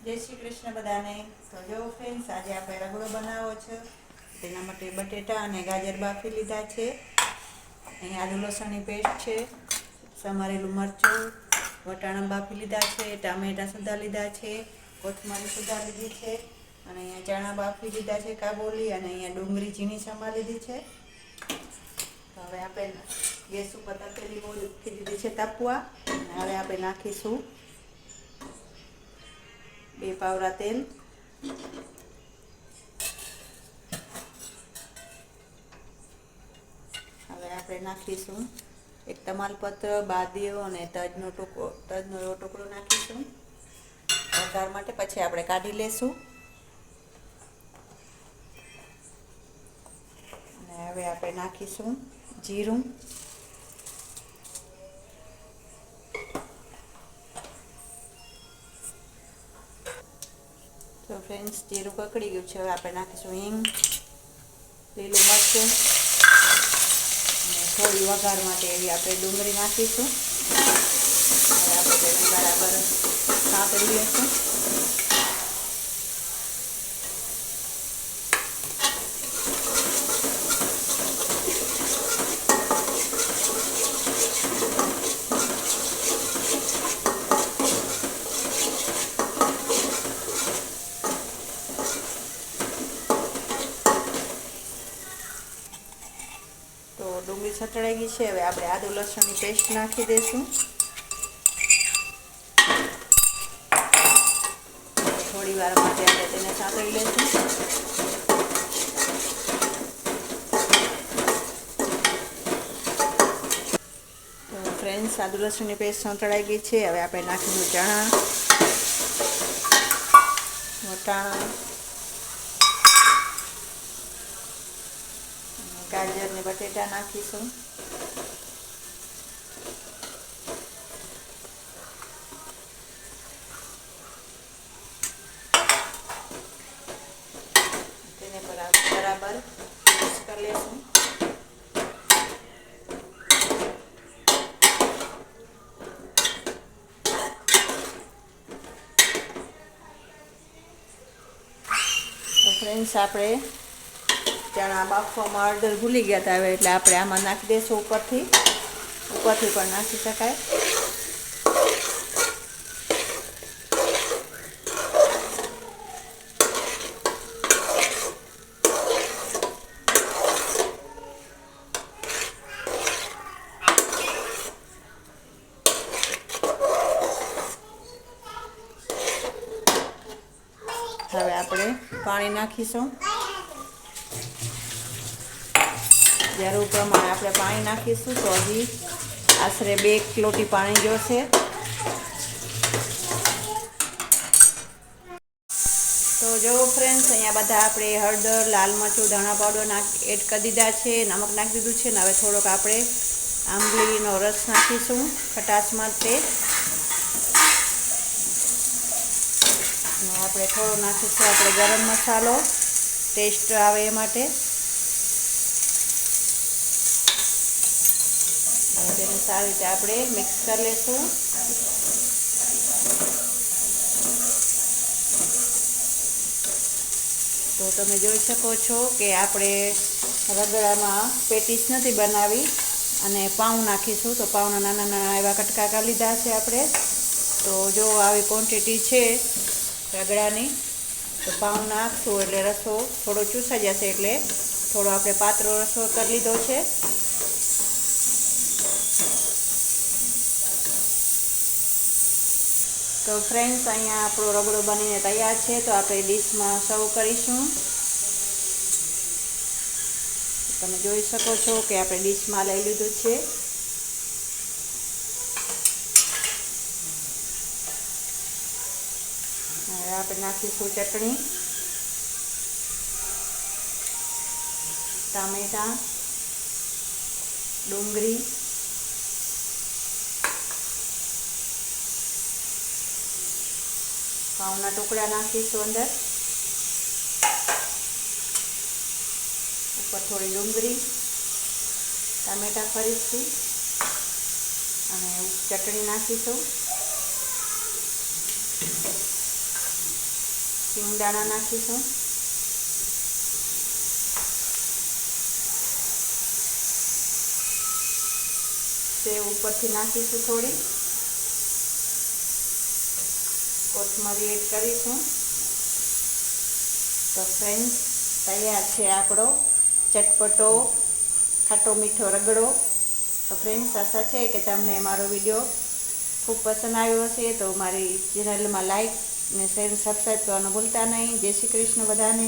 જય શ્રી કૃષ્ણ બધાને. તો જો ફ્રેન્ડ્સ, આજે આપણે રગડો બનાવવો છે. તેના માટે બટેટા અને ગાજર બાફી લીધા છે. અહીં આદુ લસણની પેસ્ટ છે, સમારેલું મરચું, વટાણા બાફી લીધા છે, ટામેટાં સુધાર લીધા છે, કોથમરી સુધાર લીધી છે, અને અહીંયા ચણા બાફી લીધા છે કાબોલી, અને અહીંયા ડુંગળી ઝીણી સમારી લીધી છે. તો હવે આપણે ગેસ ઉપર તપેલી મૂકી દીધી છે તાપવા, અને હવે આપણે નાખીશું 2 પાવડા તેલ. હવે આપણે નાખીશું 1 તમાલપત્ર, બાદીઓ અને તજનો ટુકડો નાખીશું વઘાર માટે. પછી આપણે કાઢી લેશું. અને હવે આપણે નાખીશું જીરું, તો ફ્રેન્ડ્સ જીરું કકડી ગયું છે. હવે આપણે નાખીશું હિંગ, લીલું મરચું, અને થોડી વઘાર માટે એવી આપણે ડુંગળી નાખીશું. હવે આપણે તેને બરાબર સાંતળી લઈશું. તો ડુંગળી સતળાઈ ગઈ છે. હવે આપણે આદુ લસણની પેસ્ટ નાખી દઈશું. થોડી વાર માટે આપણે તેને સાંતળી લઈશું. તો ફ્રેન્ડ્સ, આદુ લસણની પેસ્ટ સંતળાઈ ગઈ છે. હવે આપણે નાખીશું ચણા, વટાણા, ગાજર ને બટેટા નાખીશું. તેને બરાબર મિક્સ કરી લેશું. તો ફ્રેન્ડ્સ, આપણે ચણા બાફવામાં હળદર ભૂલી ગયા હતા. હવે એટલે આપણે આમાં નાખી દઈશું ઉપરથી પણ નાખી શકાય. હવે આપણે પાણી નાખીશું. જરૂર પ્રમાણે આપણે પાણી નાખીશું. તો હજી આશરે 2 લોટી પાણી જોશે. તો જો ફ્રેન્ડ્સ, અહીંયા બધા આપણે હળદર, લાલ મરચું, ધાણા પાવડર એડ કરી દીધા છે, નમક નાખી દીધું છે. ને હવે થોડોક આપણે આંબલીનો રસ નાખીશું ખટાશ માટે. આપણે થોડો નાખીશું આપણે ગરમ મસાલો, ટેસ્ટ આવે એ માટે. તેને સારી રીતે આપણે મિક્સ કરી લઈશું. તો તમે જોઈ શકો છો કે આપણે રગડામાં પેટીસ નથી બનાવી, અને પાઉં નાખીશું. તો પાઉંના નાના નાના એવા કટકા કરી લીધા છે આપણે. તો જો આવી ક્વોન્ટિટી છે રગડાની, તો પાઉં નાખશું એટલે રસો થોડો ચૂસાઈ જશે. એટલે થોડો આપણે પાતળો રસો કરી લીધો છે. તો ફ્રેન્ડ્સ, અહીંયા આપણો રગડો બનીને તૈયાર છે. તો આપણે ડીશમાં સર્વ કરીશું. તમે જોઈ શકો છો કે આપણે ડીશમાં લઈ લીધું છે. હવે આપણે નાખીશું ચટણી, ટામેટાં, ડુંગળી, પાઉંના ટુકડા નાખીશું અંદર. ઉપર થોડી ડુંગળી, ટામેટાં ફરીથી, અને ચટણી નાખીશું. શિંગદાણા નાખીશું, સેવ ઉપરથી નાખીશું, થોડી કોથમરી એડ કરીશું. તો ફ્રેન્ડ્સ, તૈયાર છે આપણો ચટપટો ખાટો મીઠો રગડો. તો ફ્રેન્ડ્સ, આશા છે કે તમને મારો વિડીયો ખૂબ પસંદ આવ્યો હશે. તો મારી ચેનલમાં લાઈક ને શેર સબસ્ક્રાઈબ કરવાનું ભૂલતા નહીં. જય શ્રી કૃષ્ણ બધાને.